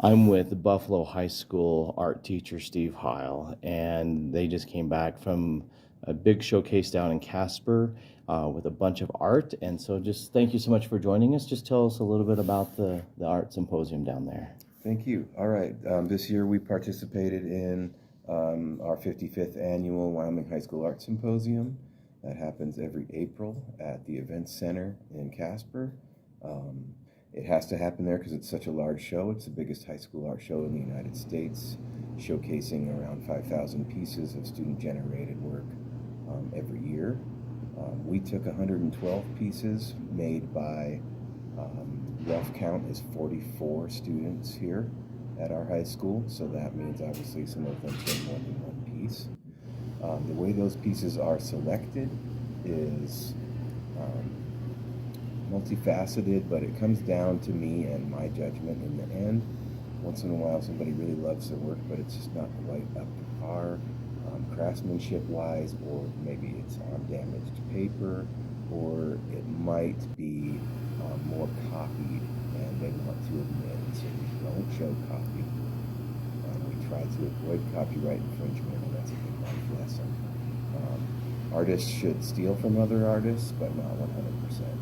I'm with Buffalo High School art teacher Steve Heil, and they just came back from a big showcase down in Casper with a bunch of art. And so just thank you so much for joining us. Just tell us a little bit about the art symposium down there. Thank you. All right. This year we participated in our 55th annual Wyoming High School Art Symposium. That happens every April at the Events Center in Casper. It has to happen there because it's such a large show. It's the biggest high school art show in the United States, showcasing around 5,000 pieces of student-generated work every year. We took 112 pieces made by, rough count is 44 students here at our high school, so that means obviously some of them take more than one piece. The way those pieces are selected is multifaceted, but it comes down to me and my judgment in the end. Once in a while somebody really loves their work, but it's just not quite up to par craftsmanship-wise, or maybe it's on damaged paper, or it might be more copied and they want to admit, so we don't show copy. We try to avoid copyright infringement, and that's a big life lesson. Artists should steal from other artists, but not 100%.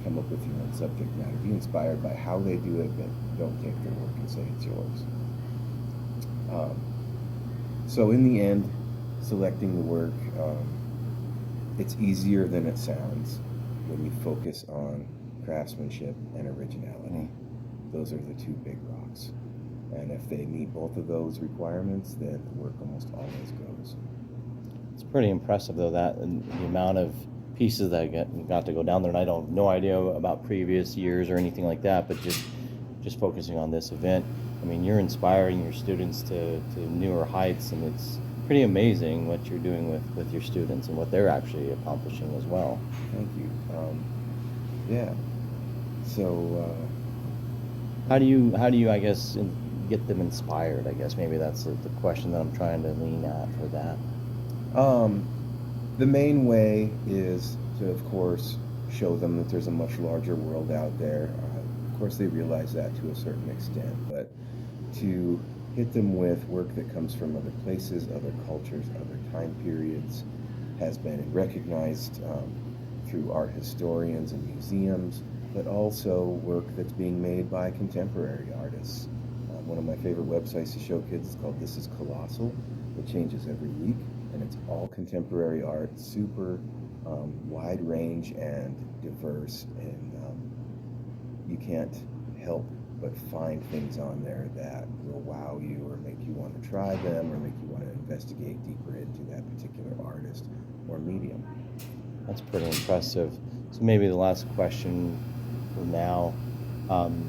Come up with your own subject matter. Be inspired by how they do it, but don't take their work and say it's yours. So in the end, selecting the work, it's easier than it sounds when you focus on craftsmanship and originality. Those are the two big rocks. And if they meet both of those requirements, then the work almost always goes. It's pretty impressive, though, that and the amount of pieces that got to go down there. And I don't have no idea about previous years or anything like that, but just focusing on this event, I mean, you're inspiring your students to newer heights, and it's pretty amazing what you're doing with your students and what they're actually accomplishing as well. Thank you. Yeah. So how do you I guess get them inspired? I guess maybe that's the question that I'm trying to lean at for that. The main way is to, of course, show them that there's a much larger world out there. Of course, they realize that to a certain extent, but to hit them with work that comes from other places, other cultures, other time periods, has been recognized through art historians and museums, but also work that's being made by contemporary artists. One of my favorite websites to show kids is called This Is Colossal. It changes every week, and it's all contemporary art, super wide range and diverse, and you can't help but find things on there that will wow you or make you want to try them or make you want to investigate deeper into that particular artist or medium. That's pretty impressive. So maybe the last question for now,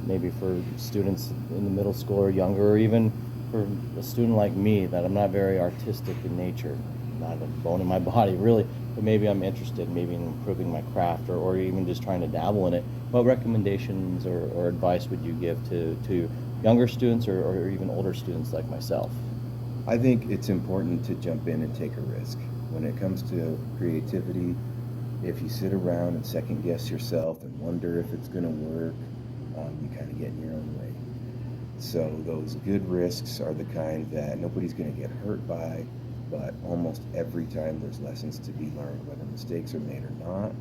maybe for students in the middle school or younger, or even for a student like me, that I'm not very artistic in nature, not a bone in my body really, but maybe I'm interested maybe in improving my craft, or even just trying to dabble in it. What recommendations or advice would you give to younger students or even older students like myself? I think it's important to jump in and take a risk. When it comes to creativity, if you sit around and second guess yourself and wonder if it's going to work, you kind of get in your own way. So those good risks are the kind that nobody's going to get hurt by, but almost every time there's lessons to be learned, whether mistakes are made or not.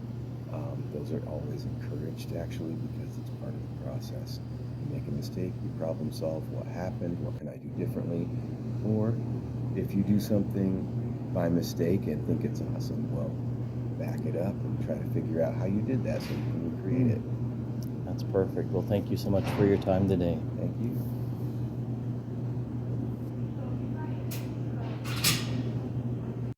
Those are always encouraged, actually, because it's part of the process. You make a mistake, you problem solve what happened, what can I do differently, or if you do something by mistake and think it's awesome, well, back it up and try to figure out how you did that so you can recreate it. That's perfect. Well, thank you so much for your time today. Thank you.